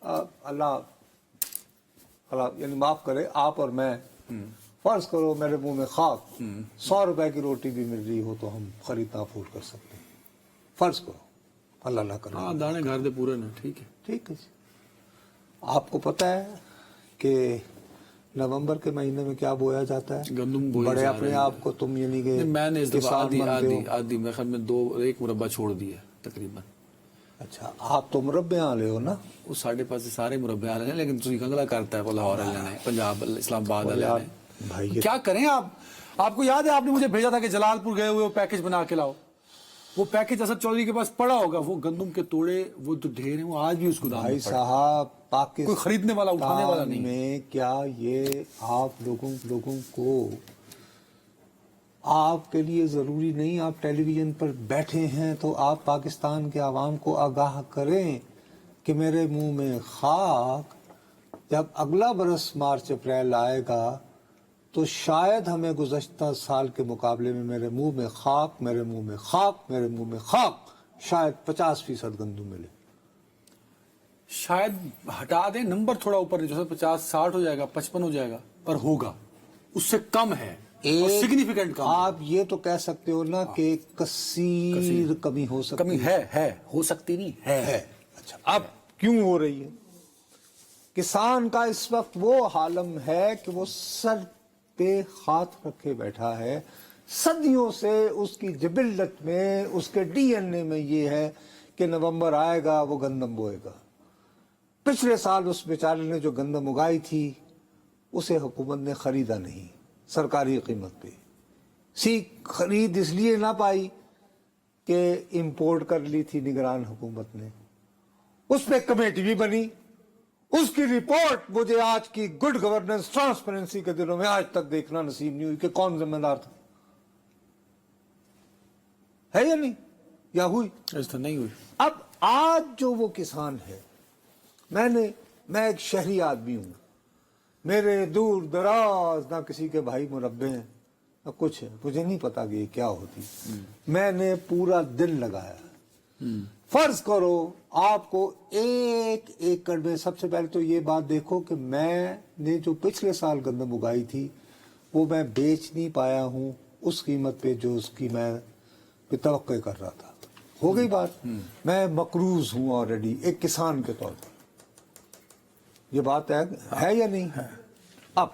اللہ یعنی معاف کرے آپ اور میں، فرض کرو میرے منہ میں خاک، 100 روپے کی روٹی بھی مل رہی ہو تو ہم خریدنا افورڈ کر سکتے ہیں، فرض کرو، اللہ نہ کرے، ہاں دانے گھر دے پورے نا، ٹھیک ہے ٹھیک ہے جی۔ آپ کو پتہ ہے کہ نومبر کے مہینے میں کیا بویا جاتا ہے؟ گندم بوئی بڑے جا اپنے رہی آپ کو تم یعنی کہ میں نے اس دفعہ کسان بنتے ہو۔ آدھی میں خیال میں 1 مربع چھوڑ دیا تقریباً۔ اچھا آپ تو مربع والے ہو نا؟ وہ ساڑھے پاس سارے مربع والے ہیں، لیکن تسی کنگلا کرتا ہے لاہور والے نے، پنجاب اسلام آباد والے نے۔ بھائی کیا کریں آپ کو یاد ہے آپ نے مجھے بھیجا تھا کہ جلال پور گئے ہوئے وہ پیکج بنا کے لاؤ، وہ پیکج اسد چودھری کے پاس پڑا ہوگا، وہ گندم کے توڑے وہ تو ڈھیر ہیں، وہ آج بھی اس کو بھائی صاحب کوئی خریدنے والا اٹھانے والا نہیں میں کیا یہ آپ لوگوں کو آپ کے لیے ضروری نہیں، آپ ٹیلی ویژن پر بیٹھے ہیں تو آپ پاکستان کے عوام کو آگاہ کریں کہ میرے منہ میں خاک، جب اگلا برس مارچ اپریل آئے گا تو شاید ہمیں گزشتہ سال کے مقابلے میں میرے منہ میں خاک، میرے منہ میں خاک، میرے منہ میں خاک، شاید 50% گندم ملے، شاید ہٹا دیں نمبر تھوڑا اوپر، جیسے 50-60 ہو جائے گا، 55 ہو جائے گا، پر ہوگا، اس سے کم ہے، سگنیفیکنٹ کم۔ آپ یہ تو کہہ سکتے ہو نا کہ کثیر کمی ہو سکتی کمی ہے، ہو سکتی نہیں ہے۔ اچھا اب کیوں ہو رہی ہے؟ کسان کا اس وقت وہ حالم ہے کہ وہ سر پہ ہاتھ رکھے بیٹھا ہے، صدیوں سے اس کی جبلت میں، اس کے ڈی این اے میں یہ ہے کہ نومبر آئے گا وہ گندم بوئے گا۔ پچھلے سال اس بیچارے نے جو گندم اگائی تھی اسے حکومت نے خریدا نہیں سرکاری قیمت پہ، خرید اس لیے نہ پائی کہ امپورٹ کر لی تھی نگران حکومت نے، اس پہ کمیٹی بھی بنی، اس کی رپورٹ مجھے آج کی گڈ گورننس ٹرانسپیرنسی کے دنوں میں آج تک دیکھنا نصیب نہیں ہوئی کہ کون ذمہ دار تھا، ہے یا نہیں، یا ہوئی؟ ایسا نہیں ہوئی۔ اب آج جو وہ کسان ہے، میں ایک شہری آدمی ہوں، میرے دور دراز نہ کسی کے بھائی مربع ہیں نہ کچھ ہے، مجھے نہیں پتا کہ یہ کیا ہوتی، میں نے پورا دن لگایا۔ فرض کرو آپ کو 1 ایکڑ میں، سب سے پہلے تو یہ بات دیکھو کہ میں نے جو پچھلے سال گندم اگائی تھی وہ میں بیچ نہیں پایا ہوں اس قیمت پہ جو اس کی میں توقع کر رہا تھا، ہو گئی بات، میں مقروض ہوں آلریڈی ایک کسان کے طور پر، یہ بات ہے یا نہیں؟ اب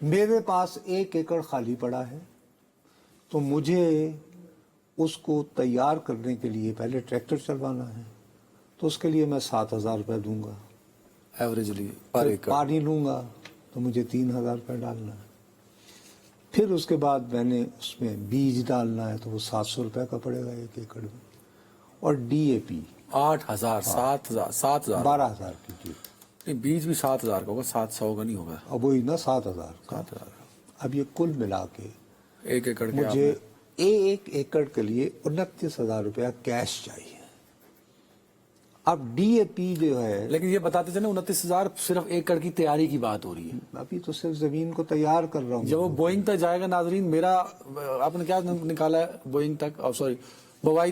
میرے پاس 1 ایکڑ خالی پڑا ہے تو مجھے اس کو تیار کرنے کے لیے پہلے ٹریکٹر چلوانا ہے، تو اس کے لیے میں 7,000 روپے دوں گا ایوریجلی پر ایکڑ، پانی لوں گا تو مجھے 3,000 روپے ڈالنا ہے، پھر اس کے بعد میں نے اس میں بیج ڈالنا ہے تو وہ 700 روپے کا پڑے گا 1 ایکڑ میں، اور ڈی اے پی 8,000 7,000 12,000 کی جی، نہیں بیج بھی 7,000 کا ہوگا، 700 کا نہیں ہوگا، اب وہی نا 7,000 کا۔ اب یہ کل ملا کے 1 ایکڑ کے مجھے 1 ایکڑ کے لیے 29,000 روپیہ کیش چاہیے۔ اب ڈی اے پی جو ہے، لیکن یہ بتاتے تھے نا 29,000 صرف 1 ایکڑ کی تیاری کی بات ہو رہی ہے، ابھی تو صرف زمین کو تیار کر رہا ہوں۔ جب وہ بوئنگ تک جائے گا ناظرین، میرا آپ نے کیا نکالا ہے بوئنگ تک، سوری بوائی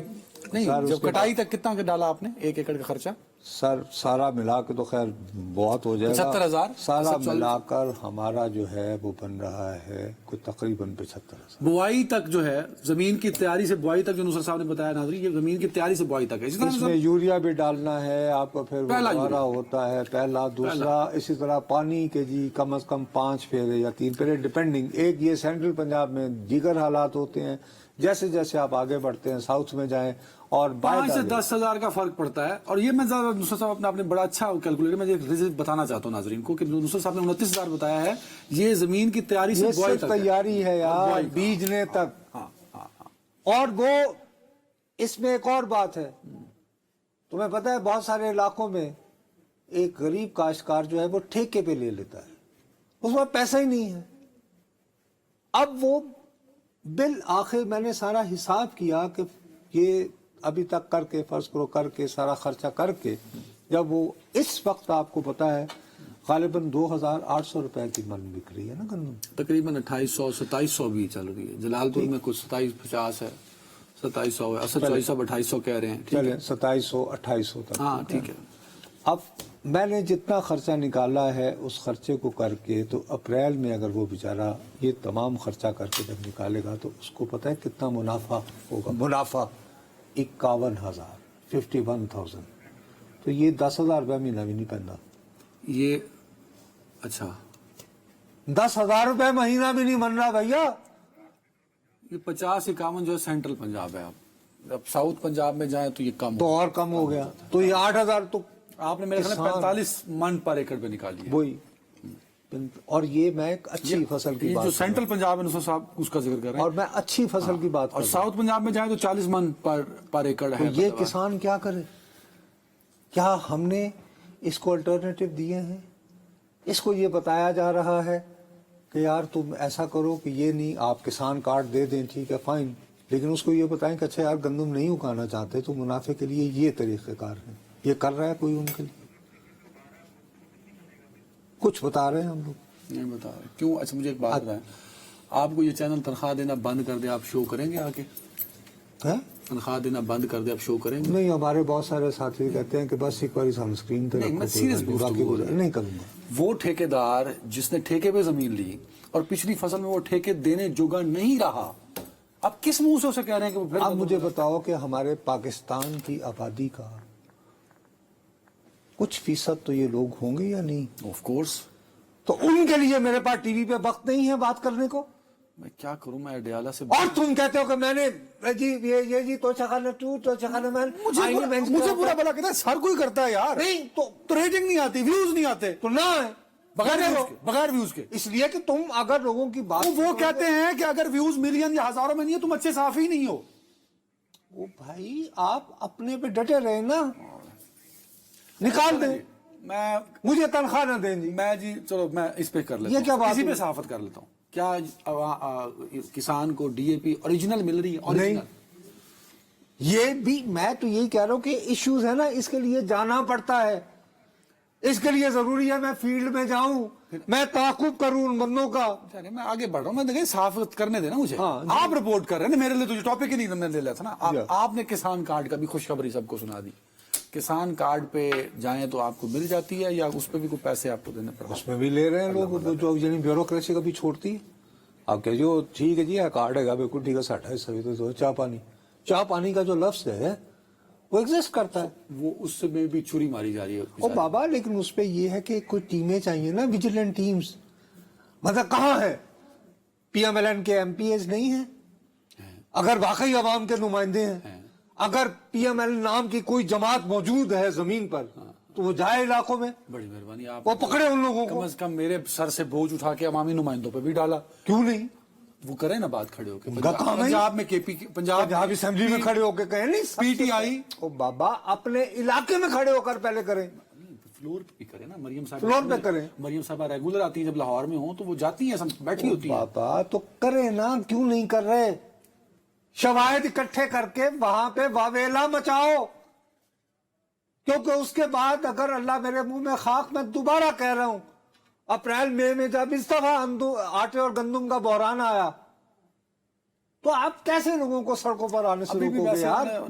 نہیں، جب کٹائی تک کتنا ڈالا آپ نے 1 ایکڑ کا خرچہ؟ سر سارا ملا کے تو خیر بہت ہو جائے گا، 75,000 سارا ملا کر ہمارا جو ہے وہ بن رہا ہے کوئی تقریباً 75,000۔ بوائی تک جو ہے، زمین کی تیاری سے بوائی تک، جو نصرت صاحب نے بتایا ناظرین، یہ زمین کی تیاری سے بوائی تک ہے، اس میں یوریا بھی ڈالنا ہے آپ کو، پھر دوبارہ ہوتا ہے پہلا دوسرا، اسی طرح پانی کے جی کم از کم 5 پھیرے یا 3 پھیرے ڈیپینڈنگ، ایک یہ سینٹرل پنجاب میں دیگر حالات ہوتے ہیں، جیسے جیسے آپ آگے بڑھتے ہیں ساؤتھ میں جائیں، اور 5 سے 10,000 کا فرق پڑتا ہے۔ اور یہ میں زیادہ نصرت صاحب آپ نے بڑا اچھا کیلکولیٹر، میں ایک ریزلٹ بتانا چاہتا ہوں ناظرین کو کہ نصرت صاحب نے 29,000 بتایا ہے، یہ زمین کی تیاری سے بوائی تک تیاری ہے یار، بیجنے تک۔ اور وہ اس میں ایک اور بات ہے، تمہیں پتہ ہے بہت سارے علاقوں میں ایک غریب کاشتکار جو ہے وہ ٹھیکے پہ لے لیتا ہے، اس میں پیسہ ہی نہیں ہے۔ اب وہ بالآخر میں نے سارا حساب کیا کہ یہ ابھی تک کر کے، فرض کرو کر کے، سارا خرچہ کر کے، جب وہ اس وقت آپ کو پتا ہے غالباً 2,800 روپے کی من بک رہی ہے نا گندم، تقریباً 2,800 2700 بھی چل رہی ہے، جلال پور میں کچھ 2750 ہے، 2700 ہے، اسد چوئی صاحب 2,800 کہہ رہے ہیں، چلیں 2,700 2,800 تک، ہاں ٹھیک ہے۔ اب میں نے جتنا خرچہ نکالا ہے اس خرچے کو کر کے تو اپریل میں اگر وہ بیچارہ یہ تمام خرچہ کر کے جب نکالے گا تو اس کو پتہ ہے کتنا منافع ہوگا. منافع 51,000 51,000. تو یہ 10,000 روپے مہینہ بھی نہیں پہنتا. یہ اچھا 10,000 روپے مہینہ بھی نہیں بن رہا بھیا. یہ 50-51 جو ہے سینٹرل پنجاب ہے. اب ساؤتھ پنجاب میں جائیں تو یہ کم تو اور کم ہو گیا. تو یہ 8,000 تو آپ نے میرے خیال میں 45 من پر ایکڑ پہ نکالی ہے. وہی. اور یہ میں ایک اچھی فصل کی یہ بات جو کر رہا سینٹرل پنجاب ہے نصرت صاحب اس کا ذکر کر رہے ہوں. ہیں. اور میں اچھی فصل کی بات کر اور رہا ہوں. ساؤتھ پنجاب میں جائیں تو 40 من پر ایکڑ ہے. یہ کسان کیا کرے؟ کیا ہم نے اس کو الٹرنیٹو دیے ہیں؟ اس کو یہ بتایا جا رہا ہے کہ یار تم ایسا کرو کہ یہ نہیں آپ کسان کارڈ دے دیں ٹھیک ہے فائن، لیکن اس کو یہ بتائیں کہ اچھا یار گندم نہیں اگانا چاہتے تو منافع کے لیے یہ طریقہ کار ہے. یہ کر رہا ہے کوئی ان کے لیے؟ کچھ بتا رہے ہیں ہم لوگ؟ نہیں بتا رہے کیوں. اچھا مجھے ایک بات بتائیں، آپ کو یہ چینل تنخواہ دینا بند کر دے آپ شو کریں گے؟ آ کے تنخواہ دینا بند کر دے آپ شو کریں گے؟ نہیں، ہمارے بہت سارے ساتھی کہتے ہیں کہ بس ایک بار ہم اسکرین پہ نہیں، میں serious نہیں کروں گا. وہ ٹھیکیدار جس نے ٹھیکے پہ زمین لی اور پچھلی فصل میں وہ ٹھیکے دینے جوگا نہیں رہا، اب کس منہ سے اسے کہہ رہے ہیں کہ وہ پھر اب مجھے بتاؤ کہ ہمارے پاکستان کی آبادی کا کچھ فیصد تو یہ لوگ ہوں گے یا نہیں؟ Of course. تو ان کے لیے میرے پاس ٹی وی پہ وقت نہیں ہے بات کرنے کو. میں کیا کروں، میں اڈیالہ سے اور تم کہتے ہو کہ میں نے جی یہ جی تو چخانا ٹو تو چخانا میں مجھے برا بلا کہتا ہے. ہر کوئی کرتا ہے یار. نہیں تو ریٹنگ نہیں آتی، ویوز نہیں آتے. تو نہ ہے بغیر ویوز کے. اس لیے کہ تم اگر لوگوں کی بات وہ کہتے ہیں کہ اگر ویوز ملین یا ہزاروں میں نہیں ہے تم اچھے صحافی نہیں ہو. وہ بھائی آپ اپنے پہ ڈٹے رہے نا، نکال دیں. میں مجھے تنخواہ نہ دیں جی. میں جی چلو میں اس پہ کر لیتا ہوں. یہ کیا بات اسی پہ ہوئی؟ صحافت کر لیتا ہوں. کیا کسان کو ڈی اے پی اوریجنل مل رہی ہے؟ نہیں، یہ بھی میں تو یہی کہہ رہا ہوں کہ ایشوز ہے نا، اس کے لیے جانا پڑتا ہے. اس کے لیے ضروری ہے میں فیلڈ میں جاؤں، میں تعاقب کروں ان بندوں کا. میں آگے بڑھ رہا ہوں. میں دیکھیں صحافت کرنے دینا مجھے. آپ رپورٹ کر رہے ہیں میرے لیے تو ٹاپک ہی نہیں میں لے لیتا نا. آپ نے کسان کارڈ کا بھی خوشخبری سب کو سنا دی. کسان کارڈ پہ جائیں تو آپ کو مل جاتی ہے یا اس پہ بھی کوئی پیسے آپ کو دینے پڑتے ہیں؟ اس میں بھی لے رہے ہیں لوگ جو یعنی بیوروکریسی کا بھی چھوڑتی ہے. آپ کہ جو ٹھیک ہے جی کارڈ ہے گا بالکل ٹھیک ہے 60 تو چاہ پانی کا جو لفظ ہے وہ ایگزسٹ کرتا ہے. وہ اس سے میں بھی چھری ماری جا رہی ہے. او بابا لیکن اس پہ یہ ہے کہ کوئی ٹیمیں چاہیے نا، ویجیلنٹ ٹیمز. مطلب کہاں ہے؟ پی ایم ایل این کے ایم پی ایز نہیں ہیں؟ اگر واقعی عوام کے نمائندے ہیں، اگر پی ایم ایل نام کی کوئی جماعت موجود ہے زمین پر تو وہ جائے علاقوں میں. بڑی مہربانی آپ وہ پکڑے ان لوگوں کم کو. از کم میرے سر سے بوجھ اٹھا کے عوامی نمائندوں پہ بھی ڈالا. کیوں نہیں؟ وہ کریں نا بات کھڑے ہو کے. پنجاب میں کے پی پنجاب اسمبلی میں کھڑے ہو کے کہیں نہیں. پی ٹی آئی او بابا اپنے علاقے میں کھڑے ہو کر پہلے کریں. فلور پہ بھی کریں نا. مریم صاحب فلور پہ کریں. مریم صاحبہ ریگولر آتی ہیں جب لاہور میں ہوں تو وہ جاتی ہیں بیٹھی ہوتی ہیں. بابا تو کریں نا، کیوں نہیں کر رہے؟ شواہد اکٹھے کر کے وہاں پہ واویلا مچاؤ. کیونکہ اس کے بعد اگر اللہ میرے منہ میں خاک، میں دوبارہ کہہ رہا ہوں، اپریل مئی میں جب اس دفعہ آٹے اور گندم کا بحران آیا تو آپ کیسے لوگوں کو سڑکوں پر آنے سے روکو گے یار؟